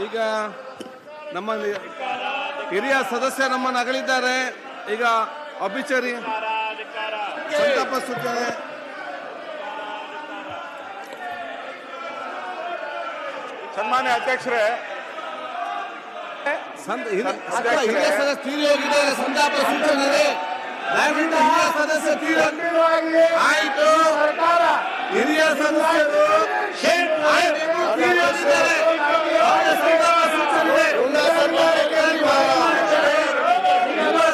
ಈಗ ನಮ್ಮಲ್ಲಿ ಹಿರಿಯ ಸದಸ್ಯ ನಮ್ಮನ್ನು ಅಗಲಿದ್ದಾರೆ. ಈಗ ಅಭಿಚರಿ ಸಂತಾಪ ಸೂಚನೆ. ಸನ್ಮಾನ್ಯ ಅಧ್ಯಕ್ಷರೇ, ಹಿರಿಯ ಸದಸ್ಯ ತೀರಿ ಹೋಗಿದ್ದಾರೆ. ಸಂತಾಪ ಸೂಚನೆ ಇದೆ. ದಯವಿಟ್ಟು ಹಿರಿಯ ಸದಸ್ಯ ತೀರಿ ಆಯಿತು. ಹಿರಿಯ ಸದಸ್ಯರು ತೀರಿ ಹೋಗಿದ್ದಾರೆ.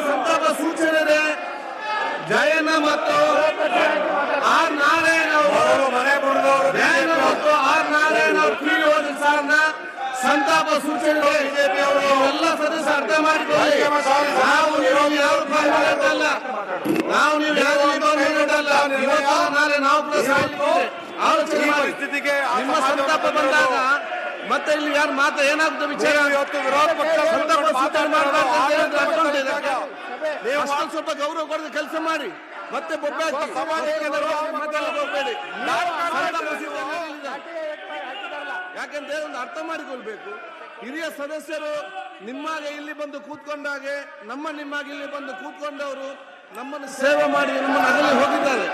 ಸಂತಾಪ ಸೂಚನೆ ಇದೆ. ಜಯಣ್ಣ ಮತ್ತು ಆರ್ ನಾರಾಯಣ ಅವರು ಮತ್ತು ಆರ್ ನಾರಾಯಣ ಅವರು ತೀರಿ ಹೋದ ಸಾರನ್ನ ಸಂತಾಪ ಸೂಚನೆ ಬಿಜೆಪಿ ಅವರು ಎಲ್ಲ ಸದಸ್ಯ ಅರ್ಥ ಮಾಡಿಕೊಳ್ಳಿ. ನಾವು ನೀವು ಯಾವ ಅಲ್ಲ, ನಾವು ನೀವು ಯಾವ ನಾಳೆ ನಾವು ಆಲೋಚನೆ ಮಾಡಿ ನಿಮ್ಮ ಸಂತಾಪ ಬಂದಾಗ ಮತ್ತೆ ಇಲ್ಲಿ ಯಾರು ಮಾತ್ರ ಏನಾಗುತ್ತೆ ವಿಚಾರ. ಇವತ್ತು ವಿರೋಧ ಪಕ್ಷ ಸಂತಾಪ ಸೂಚನೆ ಮಾಡಬಾರ್ದು. ಅಷ್ಟೊಂದು ಸ್ವಲ್ಪ ಗೌರವ ಕೊಡೋದು ಕೆಲಸ ಮಾಡಿ. ಮತ್ತೆ ಬೊಬ್ಬೆ ಹೋಗ್ಬೇಡಿ. ಯಾಕಂದ್ರೆ ಒಂದು ಅರ್ಥ ಮಾಡಿಕೊಳ್ಬೇಕು. ಹಿರಿಯ ಸದಸ್ಯರು ನಿಮ್ಮಾಗೆ ಇಲ್ಲಿ ಬಂದು ಕೂತ್ಕೊಂಡಾಗೆ ನಿಮ್ಮಾಗೆ ಇಲ್ಲಿ ಬಂದು ಕೂತ್ಕೊಂಡವರು ನಮ್ಮನ್ನು ಸೇವೆ ಮಾಡಿ ನಮ್ಮನ್ನು ಅಗಲಿ ಹೋಗಿದ್ದಾರೆ.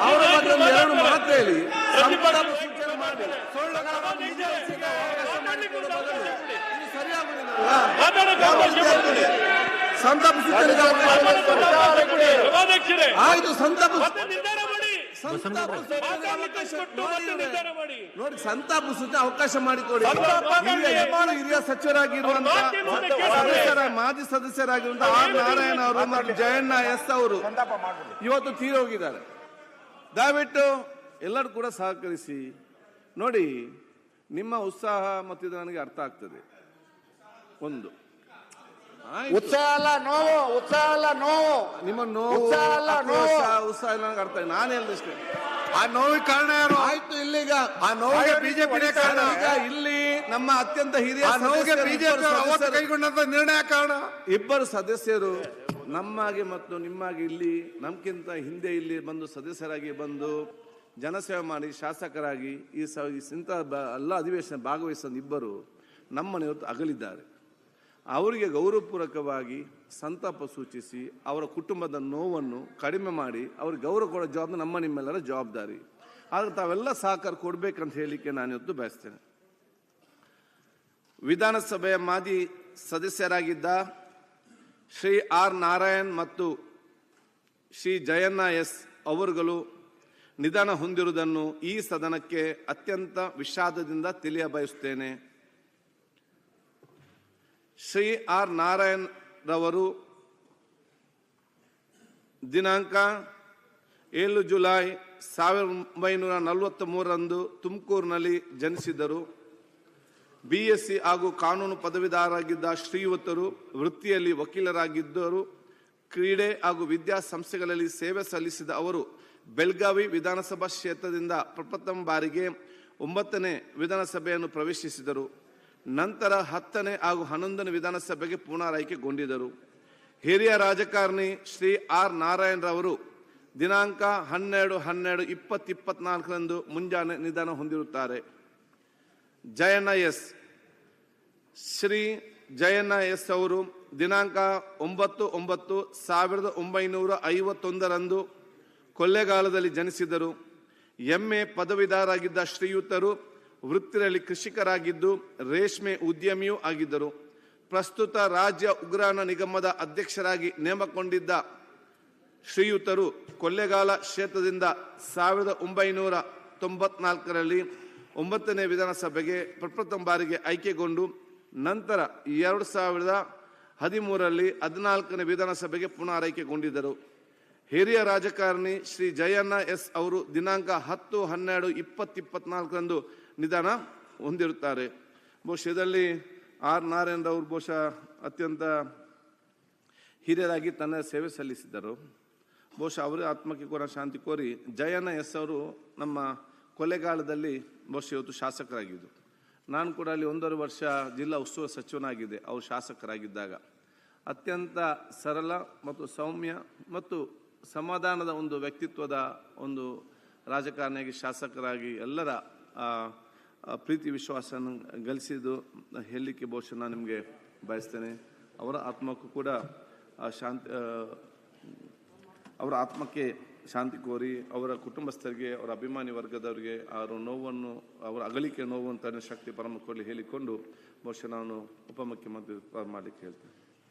ಅವರ ಬಗ್ಗೆ ಒಂದು ಎರಡು ಮಾತು ಹೇಳಿ ಸಂತಾಪ ಸೂಚನೆ ಮಾಡಿ ಸಂತಾಪ ಸೂಚನೆ ಆಯ್ತು. ಸಂತಾಪ ನೋಡಿ, ಸಂತಾಪ ಸೂಚನೆ ಅವಕಾಶ ಮಾಡಿಕೊಡಿ. ಹಿರಿಯ ಸಚಿವರಾಗಿರುವಂತಹ ಮಾಜಿ ಸದಸ್ಯರಾಗಿರುವಂತಹ ಆರ್ ನಾರಾಯಣ ಅವರು ಮತ್ತು ಜಯಣ್ಣ ಎಸ್ ಅವರು ಇವತ್ತು ತೀರಿ ಹೋಗಿದ್ದಾರೆ. ದಯವಿಟ್ಟು ಎಲ್ಲರೂ ಕೂಡ ಸಹಕರಿಸಿ. ನೋಡಿ, ನಿಮ್ಮ ಉತ್ಸಾಹ ಮತ್ತು ಇದು ನನಗೆ ಅರ್ಥ ಆಗ್ತದೆ. ಒಂದು ಉತ್ಸಾಹ ಅಲ್ಲ ನೋವು, ಉತ್ಸಾಹ ಅಲ್ಲ ನೋವು, ನಿಮ್ಮ ನೋವು ಉತ್ಸಾಹ ನನಗೆ ಅರ್ಥ. ನಾನು ಹೇಳಿದಷ್ಟೇ. ಆ ನೋವಿಗೆ ಕಾರಣ ಯಾರು? ಆಯ್ತು, ಇಲ್ಲಿಗ ಆ ನೋವಿಗೆ ಬಿಜೆಪಿ ಕಾರಣ. ಇಲ್ಲಿ ನಮ್ಮ ಅತ್ಯಂತ ಹಿರಿಯ ನೋವಿಗೆ ಬಿಜೆಪಿ ಕೈಗೊಂಡಂತ ನಿರ್ಣಯ ಕಾರಣ. ಇಬ್ಬರು ಸದಸ್ಯರು ನಮ್ಮಾಗೆ ಮತ್ತು ನಿಮ್ಮಾಗೆ ಇಲ್ಲಿ ನಮ್ಗಿಂತ ಹಿಂದೆ ಇಲ್ಲಿ ಬಂದು ಸದಸ್ಯರಾಗಿ ಬಂದು ಜನಸೇವೆ ಮಾಡಿ ಶಾಸಕರಾಗಿ ಇಂಥ ಎಲ್ಲ ಅಧಿವೇಶನ ಭಾಗವಹಿಸಿದ ಇಬ್ಬರು ನಮ್ಮನ್ನು ಇವತ್ತು ಅಗಲಿದ್ದಾರೆ. ಅವರಿಗೆ ಗೌರವಪೂರ್ವಕವಾಗಿ ಸಂತಾಪ ಸೂಚಿಸಿ ಅವರ ಕುಟುಂಬದ ನೋವನ್ನು ಕಡಿಮೆ ಮಾಡಿ ಅವ್ರಿಗೆ ಗೌರವ ಕೊಡೋ ಜವಾಬ್ದಾರಿ ನಮ್ಮ ನಿಮ್ಮೆಲ್ಲರ ಜವಾಬ್ದಾರಿ. ಆದರೆ ತಾವೆಲ್ಲ ಸಹಕಾರ ಕೊಡಬೇಕಂತ ಹೇಳಲಿಕ್ಕೆ ನಾನು ಇವತ್ತು ಬಯಸ್ತೇನೆ. ವಿಧಾನಸಭೆಯ ಮಾಜಿ ಸದಸ್ಯರಾಗಿದ್ದ ಶ್ರೀ ಆರ್ ನಾರಾಯಣ್ ಮತ್ತು ಶ್ರೀ ಜಯಣ್ಣ ಎಸ್ ಅವರುಗಳು ನಿಧನ ಹೊಂದಿರುವುದನ್ನು ಈ ಸದನಕ್ಕೆ ಅತ್ಯಂತ ವಿಷಾದದಿಂದ ತಿಳಿಯಬಯಸುತ್ತೇನೆ. ಶ್ರೀ ಆರ್ ನಾರಾಯಣ್ ರವರು ದಿನಾಂಕ 7 ಜುಲೈ 1943ರಂದು ತುಮಕೂರಿನಲ್ಲಿ ಜನಿಸಿದರು. BSc ಹಾಗೂ ಕಾನೂನು ಪದವೀಧರರಾಗಿದ್ದ ಶ್ರೀಯುತರು ವೃತ್ತಿಯಲ್ಲಿ ವಕೀಲರಾಗಿದ್ದರು. ಕ್ರೀಡೆ ಹಾಗೂ ವಿದ್ಯಾಸಂಸ್ಥೆಗಳಲ್ಲಿ ಸೇವೆ ಸಲ್ಲಿಸಿದ ಅವರು ಬೆಳಗಾವಿ ವಿಧಾನಸಭಾ ಕ್ಷೇತ್ರದಿಂದ ಪ್ರಪ್ರಥಮ ಬಾರಿಗೆ 9ನೇ ವಿಧಾನಸಭೆಯನ್ನು ಪ್ರವೇಶಿಸಿದರು. ನಂತರ 10ನೇ ಹಾಗೂ 11ನೇ ವಿಧಾನಸಭೆಗೆ ಪುನರಾಯ್ಕೆಗೊಂಡಿದ್ದರು. ಹಿರಿಯ ರಾಜಕಾರಣಿ ಶ್ರೀ ಆರ್ ನಾರಾಯಣ್ ರವರು ದಿನಾಂಕ 12/12/2024ರಂದು ಮುಂಜಾನೆ ನಿಧನ ಹೊಂದಿರುತ್ತಾರೆ. ಜಯಣ್ಣ ಎಸ್ ಶ್ರೀ ಜಯಣ್ಣ ಎಸ್ ಅವರು ದಿನಾಂಕ 9/9/1951ರಂದು ಕೊಳ್ಳೇಗಾಲದಲ್ಲಿ ಜನಿಸಿದರು. MA ಪದವೀಧರರಾಗಿದ್ದ ಶ್ರೀಯುತರು ವೃತ್ತಿಯಲ್ಲಿ ಕೃಷಿಕರಾಗಿದ್ದು ರೇಷ್ಮೆ ಉದ್ಯಮಿಯೂ ಆಗಿದ್ದರು. ಪ್ರಸ್ತುತ ರಾಜ್ಯ ಉಗ್ರಾಣ ನಿಗಮದ ಅಧ್ಯಕ್ಷರಾಗಿ ನೇಮಕೊಂಡಿದ್ದ ಶ್ರೀಯುತರು ಕೊಳ್ಳೇಗಾಲ ಕ್ಷೇತ್ರದಿಂದ 1994ರಲ್ಲಿ 9ನೇ ವಿಧಾನಸಭೆಗೆ ಪ್ರಪ್ರಥಮ ಬಾರಿಗೆ ಆಯ್ಕೆಗೊಂಡು ನಂತರ 2013ರಲ್ಲಿ 14ನೇ ವಿಧಾನಸಭೆಗೆ ಪುನರಾಯ್ಕೆಗೊಂಡಿದ್ದರು. ಹಿರಿಯ ರಾಜಕಾರಣಿ ಶ್ರೀ ಜಯಣ್ಣ ಎಸ್ ಅವರು ದಿನಾಂಕ 10/12/2024ರಂದು ನಿಧನ ಹೊಂದಿರುತ್ತಾರೆ. ಬಹುಶಃ ಇದರಲ್ಲಿ ಆರ್ ನಾರಾಯಣ್ ಅವರು ಬಹುಶಃ ಅತ್ಯಂತ ಹಿರಿಯರಾಗಿ ತನ್ನ ಸೇವೆ ಸಲ್ಲಿಸಿದ್ದರು. ಬಹುಶಃ ಅವರ ಆತ್ಮಕ್ಕೆ ಕೂಡ ಶಾಂತಿ ಕೋರಿ ಜಯಣ್ಣ ಎಸ್ ಅವರು ನಮ್ಮ ಕೊಳ್ಳೇಗಾಲದಲ್ಲಿ ಬಹುಶಃ ಇವತ್ತು ಶಾಸಕರಾಗಿದ್ದು, ನಾನು ಕೂಡ ಅಲ್ಲಿ 1.5 ವರ್ಷ ಜಿಲ್ಲಾ ಉಸ್ತುವಾರಿ ಸಚಿವನಾಗಿದ್ದೆ. ಅವರು ಶಾಸಕರಾಗಿದ್ದಾಗ ಅತ್ಯಂತ ಸರಳ ಮತ್ತು ಸೌಮ್ಯ ಮತ್ತು ಸಮಾಧಾನದ ಒಂದು ವ್ಯಕ್ತಿತ್ವದ ಒಂದು ರಾಜಕಾರಣಿಯಾಗಿ ಶಾಸಕರಾಗಿ ಎಲ್ಲರ ಪ್ರೀತಿ ವಿಶ್ವಾಸನ ಗಳಿಸಿದ್ದು ಹೇಳಲಿಕ್ಕೆ ಬಹುಶಃ ನಾನು ನಿಮಗೆ ಬಯಸ್ತೇನೆ. ಅವರ ಆತ್ಮಕ್ಕೂ ಕೂಡ ಶಾಂತಿ, ಅವರ ಆತ್ಮಕ್ಕೆ ಶಾಂತಿ ಕೋರಿ, ಅವರ ಕುಟುಂಬಸ್ಥರಿಗೆ, ಅವರ ಅಭಿಮಾನಿ ವರ್ಗದವರಿಗೆ ಅವರ ನೋವನ್ನು, ಅವರ ಅಗಲಿಕೆ ನೋವು ಅಂತ ಶಕ್ತಿ ಪರಮ ಕೊಡಲಿ ಹೇಳಿಕೊಂಡು ಬಹುಶಃ ನಾನು ಉಪಮುಖ್ಯಮಂತ್ರಿ ಮಾಡಲಿಕ್ಕೆ ಹೇಳ್ತೇನೆ.